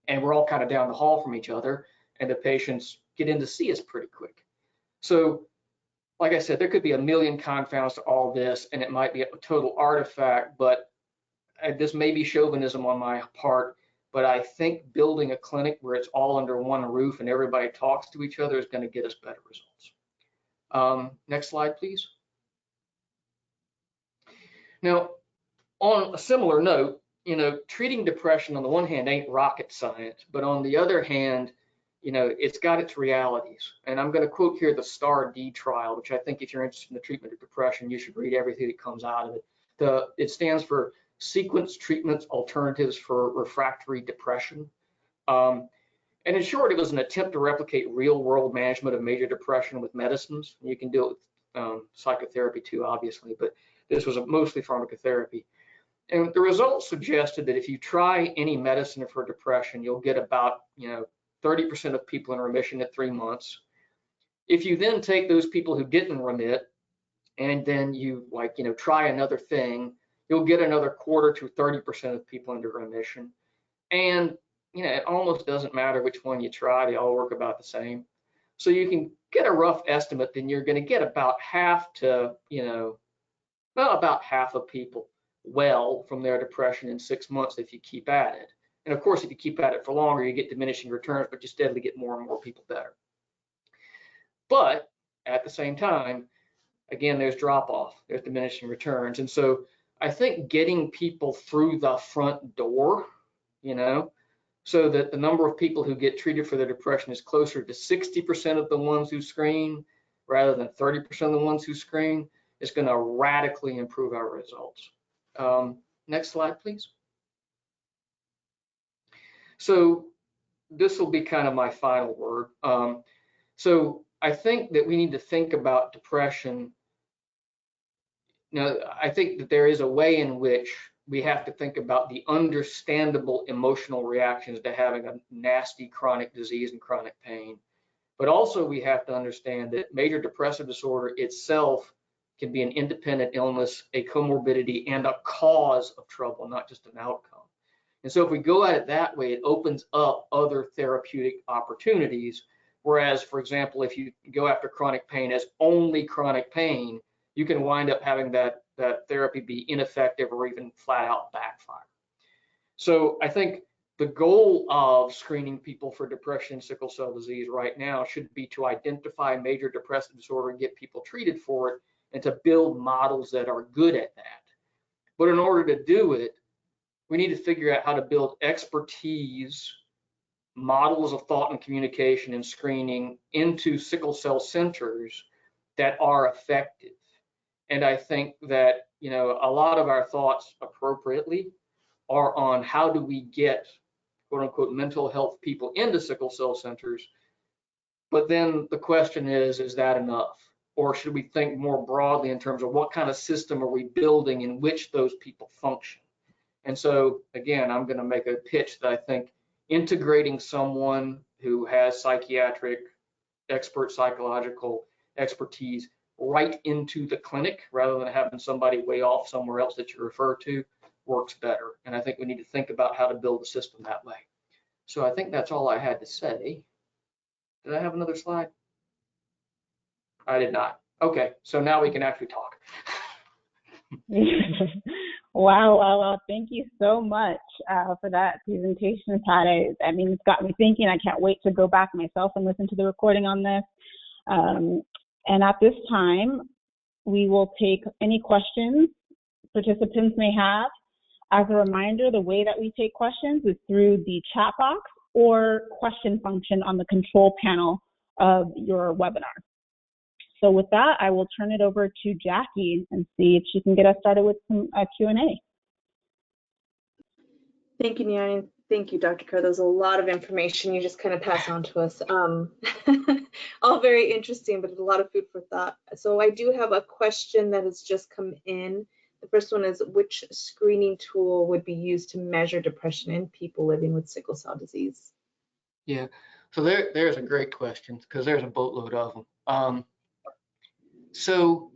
Speaker 4: And we're all kind of down the hall from each other, and the patients get in to see us pretty quick. So, like I said, there could be a million confounds to all this, and it might be a total artifact, but this may be chauvinism on my part, but I think building a clinic where it's all under one roof and everybody talks to each other is going to get us better results. Next slide, please. Now, on a similar note, treating depression on the one hand ain't rocket science, but on the other hand, it's got its realities. And I'm going to quote here the STAR-D trial, which I think if you're interested in the treatment of depression, you should read everything that comes out of it. It stands for Sequence Treatments Alternatives for Refractory Depression. And in short, it was an attempt to replicate real-world management of major depression with medicines. You can do it with psychotherapy too, obviously, but this was mostly pharmacotherapy. And the results suggested that if you try any medicine for depression, you'll get about 30% of people in remission at 3 months. If you then take those people who didn't remit and then you try another thing, you'll get another quarter to 30% of people into remission. And it almost doesn't matter which one you try, they all work about the same. So you can get a rough estimate, then you're going to get about half to, about half of people well from their depression in 6 months if you keep at it. And of course, if you keep at it for longer, you get diminishing returns, but you steadily get more and more people better. But at the same time, again, there's drop off, there's diminishing returns. And so I think getting people through the front door, so that the number of people who get treated for their depression is closer to 60% of the ones who screen rather than 30% of the ones who screen is going to radically improve our results. Next slide, please. So this will be kind of my final word. So I think that we need to think about depression. I think that there is a way in which we have to think about the understandable emotional reactions to having a nasty chronic disease and chronic pain. But also we have to understand that major depressive disorder itself can be an independent illness, a comorbidity, and a cause of trouble, not just an outcome. And so if we go at it that way, it opens up other therapeutic opportunities. Whereas, for example, if you go after chronic pain as only chronic pain, you can wind up having that therapy be ineffective or even flat out backfire. So I think the goal of screening people for depression and sickle cell disease right now should be to identify major depressive disorder and get people treated for it, and to build models that are good at that. But in order to do it, we need to figure out how to build expertise, models of thought and communication and screening into sickle cell centers that are effective. And I think that, you know, a lot of our thoughts appropriately are on how do we get quote unquote mental health people into sickle cell centers. But then the question is that enough? Or should we think more broadly in terms of what kind of system are we building in which those people function? And so, again, I'm going to make a pitch that I think integrating someone who has psychiatric, expert psychological expertise right into the clinic rather than having somebody way off somewhere else that you refer to works better. And I think we need to think about how to build the system that way. So I think that's all I had to say. Did I have another slide? I did not. Okay, so now we can actually talk.
Speaker 1: Wow. Thank you so much for that presentation, Pat. I mean, it's got me thinking. I can't wait to go back myself and listen to the recording on this. And at this time, we will take any questions participants may have. As a reminder, the way that we take questions is through the chat box or question function on the control panel of your webinar. So with that, I will turn it over to Jackie and see if she can get us started with some Q&A.
Speaker 2: Thank you, Niani. Thank you, Dr. Carr. There's a lot of information you just kind of pass on to us. All very interesting, but a lot of food for thought. So I do have a question that has just come in. The first one is, which screening tool would be used to measure depression in people living with sickle cell disease?
Speaker 4: Yeah, so there's a great question because there's a boatload of them. So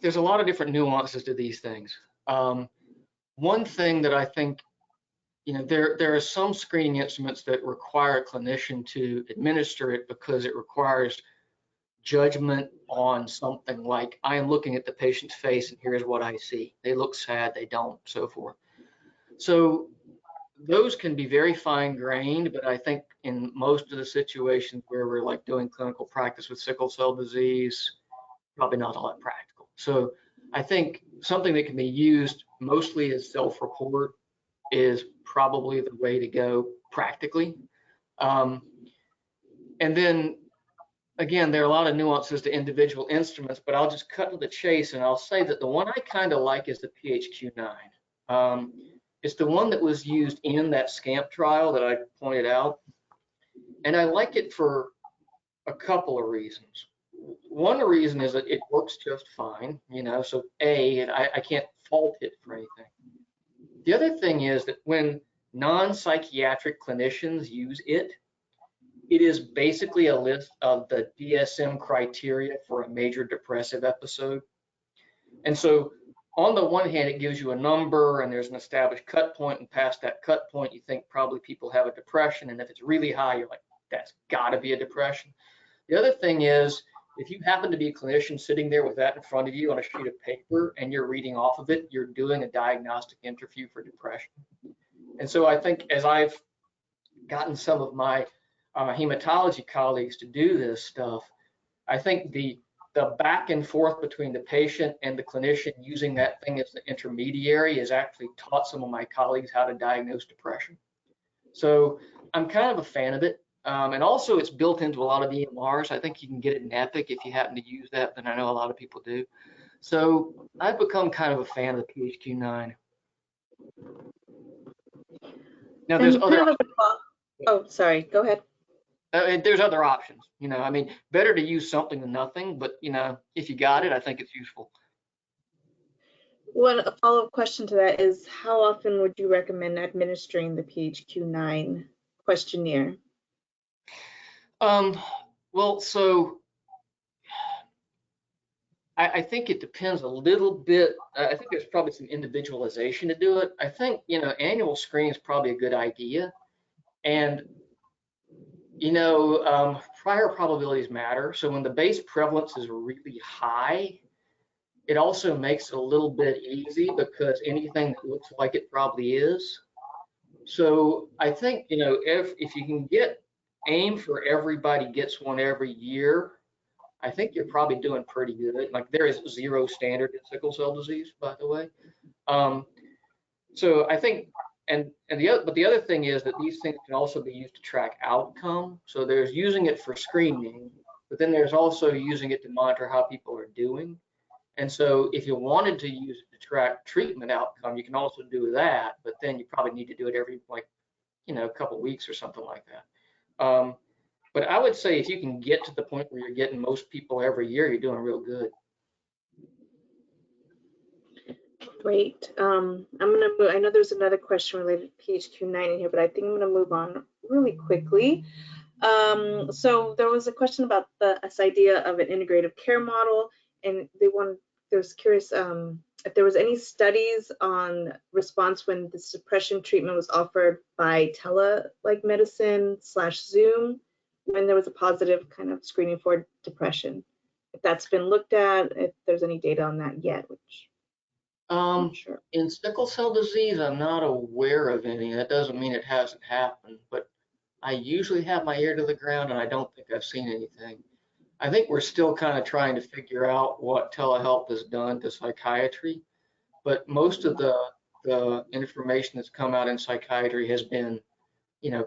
Speaker 4: there's a lot of different nuances to these things. One thing that I think, you know, there are some screening instruments that require a clinician to administer it because it requires judgment on something like, I am looking at the patient's face and here's what I see. They look sad, they don't, so forth. So those can be very fine-grained, but I think in most of the situations where we're like doing clinical practice with sickle cell disease, probably not all that practical. So I think something that can be used mostly as self-report is probably the way to go practically. And then again, there are a lot of nuances to individual instruments, but I'll just cut to the chase and I'll say that the one I kind of like is the PHQ-9. It's the one that was used in that SCAMP trial that I pointed out. And I like it for a couple of reasons. One reason is that it works just fine, you know, so I can't fault it for anything. The other thing is that when non-psychiatric clinicians use it, it is basically a list of the DSM criteria for a major depressive episode. And so on the one hand, it gives you a number and there's an established cut point, and past that cut point, you think probably people have a depression. And if it's really high, you're like, that's gotta be a depression. The other thing is, if you happen to be a clinician sitting there with that in front of you on a sheet of paper and you're reading off of it, you're doing a diagnostic interview for depression. And so I think as I've gotten some of my hematology colleagues to do this stuff, I think the back and forth between the patient and the clinician using that thing as the intermediary has actually taught some of my colleagues how to diagnose depression. So I'm kind of a fan of it. And also it's built into a lot of EMRs. I think you can get it in Epic if you happen to use that, but I know a lot of people do. So I've become kind of a fan of the PHQ-9. Now there's other.
Speaker 2: Oh, sorry, go ahead.
Speaker 4: There's other options, you know, I mean, better to use something than nothing, but, you know, if you got it, I think it's useful.
Speaker 2: A follow-up question to that is, how often would you recommend administering the PHQ-9 questionnaire?
Speaker 4: Well, so I think it depends a little bit. I think there's probably some individualization to do it. I think, annual screening is probably a good idea. And, prior probabilities matter. So when the base prevalence is really high, it also makes it a little bit easy because anything that looks like it probably is. So I think, if you can aim for everybody gets one every year, I think you're probably doing pretty good. Like there is zero standard in sickle cell disease, by the way. So I think, but the other thing is that these things can also be used to track outcome. So there's using it for screening, but then there's also using it to monitor how people are doing. And so if you wanted to use it to track treatment outcome, you can also do that, but then you probably need to do it every a couple of weeks or something like that. But I would say if you can get to the point where you're getting most people every year, you're doing real good.
Speaker 2: Great. I'm gonna move. I know there's another question related to PHQ-9 in here, but I think I'm gonna move on really quickly. So there was a question about this idea of an integrative care model, and they was curious if there was any studies on response when this depression treatment was offered by medicine / Zoom, when there was a positive kind of screening for depression. If that's been looked at, if there's any data on that yet, which I'm not sure.
Speaker 4: In sickle cell disease, I'm not aware of any. That doesn't mean it hasn't happened, but I usually have my ear to the ground and I don't think I've seen anything. I think we're still kind of trying to figure out what telehealth has done to psychiatry, but most of the information that's come out in psychiatry has been,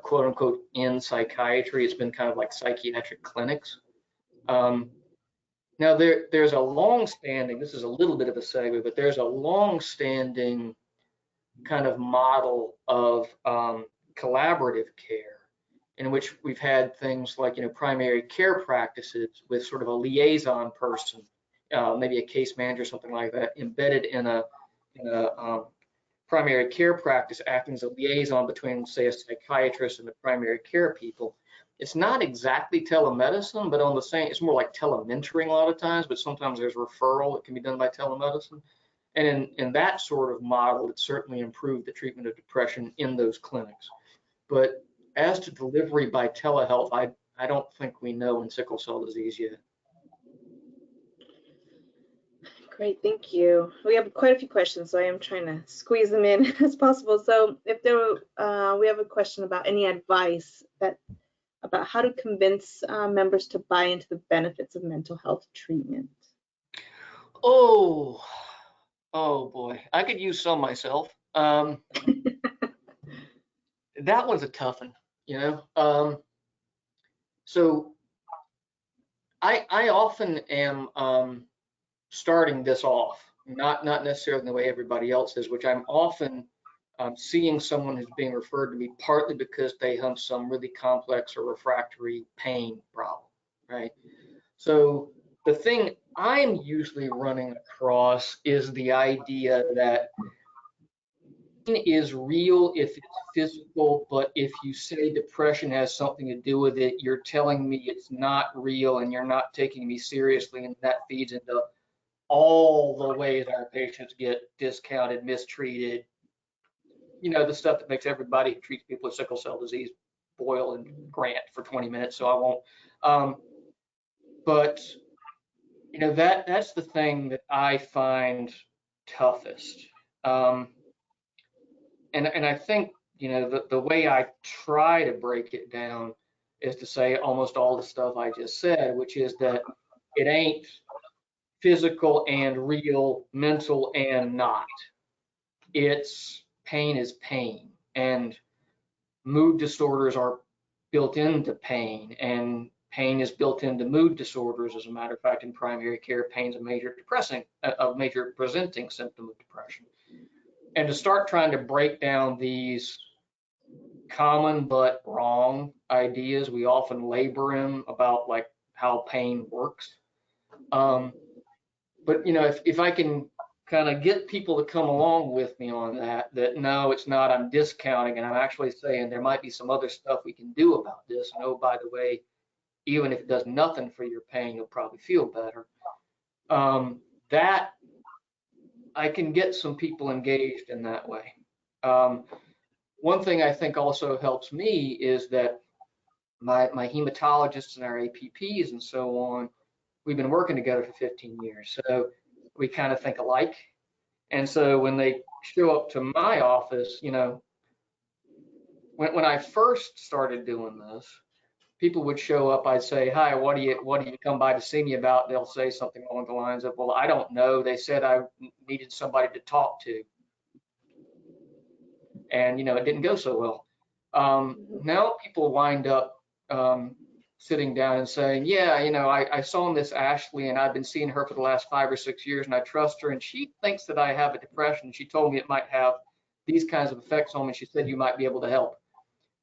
Speaker 4: quote unquote, in psychiatry. It's been kind of like psychiatric clinics. Now there's a long-standing, this is a little bit of a segue, but there's a long-standing kind of model of collaborative care in which we've had things like, primary care practices with sort of a liaison person, maybe a case manager, something like that, embedded in a primary care practice, acting as a liaison between, say, a psychiatrist and the primary care people. It's not exactly telemedicine, but it's more like telementoring a lot of times, but sometimes there's referral that can be done by telemedicine. And in that sort of model, it certainly improved the treatment of depression in those clinics. But as to delivery by telehealth, I don't think we know in sickle cell disease yet.
Speaker 2: Great, thank you. We have quite a few questions, so I am trying to squeeze them in as possible. So if we have a question about any advice about how to convince members to buy into the benefits of mental health treatment.
Speaker 4: Oh boy, I could use some myself. That one's a tough one, So I often am starting this off, not necessarily in the way everybody else is, which I'm often seeing someone who's being referred to me partly because they have some really complex or refractory pain problem, right? So the thing I'm usually running across is the idea that pain is real if it's physical, but if you say depression has something to do with it, you're telling me it's not real and you're not taking me seriously, and that feeds into all the ways our patients get discounted, mistreated, the stuff that makes everybody who treats people with sickle cell disease boil and grant for 20 minutes, so I won't. But, that's the thing that I find toughest. And I think, the way I try to break it down is to say almost all the stuff I just said, which is that it ain't physical and real, mental and not. It's pain is pain, and mood disorders are built into pain, and pain is built into mood disorders. As a matter of fact, in primary care, pain is a major presenting symptom of depression. And to start trying to break down these common but wrong ideas, we often labor in about like how pain works. But if I can kind of get people to come along with me on that no, it's not, I'm discounting, and I'm actually saying there might be some other stuff we can do about this. And oh, by the way, even if it does nothing for your pain, you'll probably feel better. that I can get some people engaged in that way. One thing I think also helps me is that my hematologists and our APPs and so on, we've been working together for 15 years. So we kind of think alike. And so when they show up to my office, you know, when I first started doing this, people would show up, I'd say, hi, what do you come by to see me about? They'll say something along the lines of, well, I don't know. They said I needed somebody to talk to. And, you know, it didn't go so well. Now people wind up sitting down and saying, yeah, you know, I saw Miss Ashley and I've been seeing her for the last 5 or 6 years and I trust her and she thinks that I have a depression. She told me it might have these kinds of effects on me. She said you might be able to help.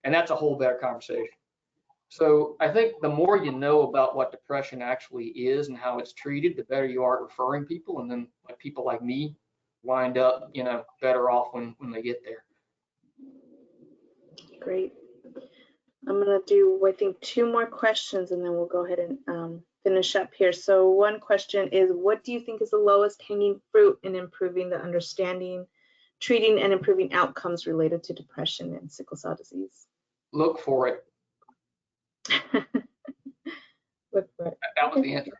Speaker 4: And that's a whole better conversation. So I think the more you know about what depression actually is and how it's treated, the better you are at referring people. And then people like me wind up, you know, better off when they get there.
Speaker 2: Great. I'm going to do, I think, 2 more questions and then we'll go ahead and finish up here. So one question is, what do you think is the lowest hanging fruit in improving the understanding, treating, and improving outcomes related to depression and sickle cell disease?
Speaker 4: Look for it.
Speaker 2: Look for it.
Speaker 4: That was the answer.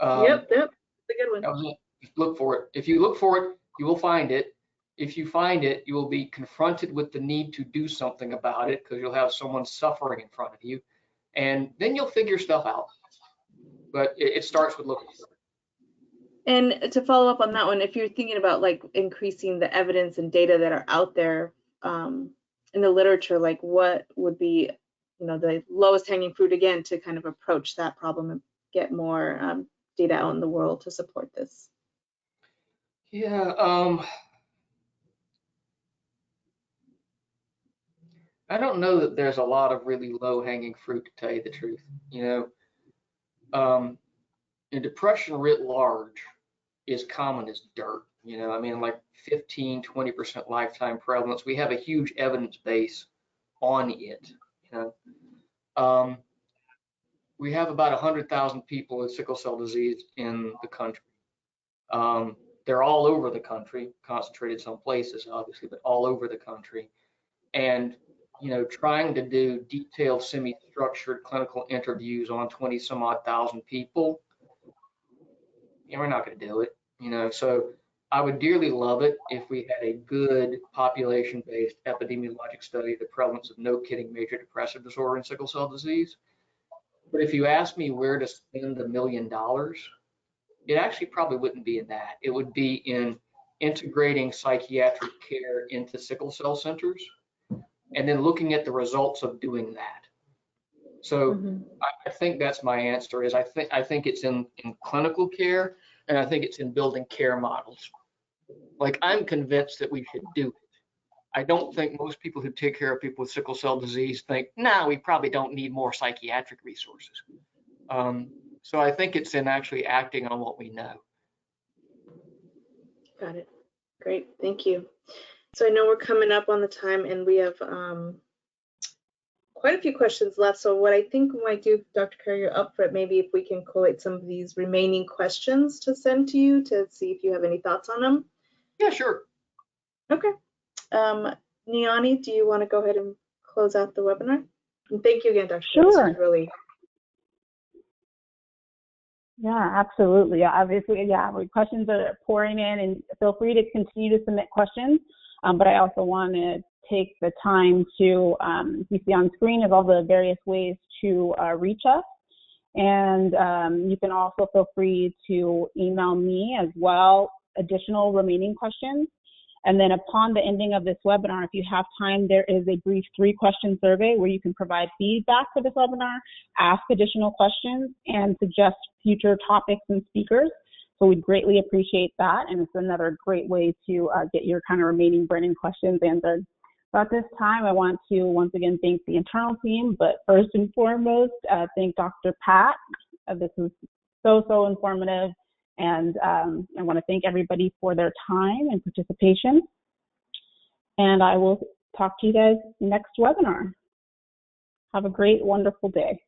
Speaker 2: Yep, that's a good one.
Speaker 4: That was it. Look for it. If you look for it, you will find it. If you find it, you will be confronted with the need to do something about it because you'll have someone suffering in front of you, and then you'll figure stuff out. But it starts with looking for it.
Speaker 2: And to follow up on that one, if you're thinking about like increasing the evidence and data that are out there in the literature, like what would be, you know, the lowest hanging fruit again to kind of approach that problem and get more data out in the world to support this?
Speaker 4: Yeah, I don't know that there's a lot of really low-hanging fruit, to tell you the truth. You know, in depression writ large is common as dirt. You know, I mean, like 15, 20% lifetime prevalence. We have a huge evidence base on it. You know, we have about 100,000 people with sickle cell disease in the country. They're all over the country, concentrated some places, obviously, but all over the country. And you know, trying to do detailed, semi-structured clinical interviews on 20 some odd thousand people, you know, we're not going to do it, you know. So I would dearly love it if we had a good population-based epidemiologic study of the prevalence of, no kidding, major depressive disorder and sickle cell disease. But if you ask me where to spend $1 million, it actually probably wouldn't be in that. It would be in integrating psychiatric care into sickle cell centers, and then looking at the results of doing that. So I think that's my answer. Is I think it's in clinical care, and I think it's in building care models. Like, I'm convinced that we should do it. I don't think most people who take care of people with sickle cell disease think, nah, we probably don't need more psychiatric resources. So I think it's in actually acting on what we know.
Speaker 2: Got it. Great, thank you. So I know we're coming up on the time and we have quite a few questions left. So what I think we might do, Dr. Carroll, you're up for it, maybe if we can collate some of these remaining questions to send to you to see if you have any thoughts on them.
Speaker 4: Yeah, sure.
Speaker 2: Okay. Niani, do you want to go ahead and close out the webinar? And thank you again, Dr.
Speaker 1: Sure.
Speaker 2: This was really.
Speaker 1: Yeah, absolutely. Obviously, yeah, questions are pouring in, and feel free to continue to submit questions. But I also want to take the time to, you see on screen is all the various ways to reach us. And you can also feel free to email me as well, additional remaining questions. And then upon the ending of this webinar, if you have time, there is a brief 3-question survey where you can provide feedback for this webinar, ask additional questions, and suggest future topics and speakers. So we'd greatly appreciate that. And it's another great way to get your kind of remaining burning questions answered. So at this time, I want to once again thank the internal team, but first and foremost, thank Dr. Pat. This was so informative. And I want to thank everybody for their time and participation. And I will talk to you guys next webinar. Have a great, wonderful day.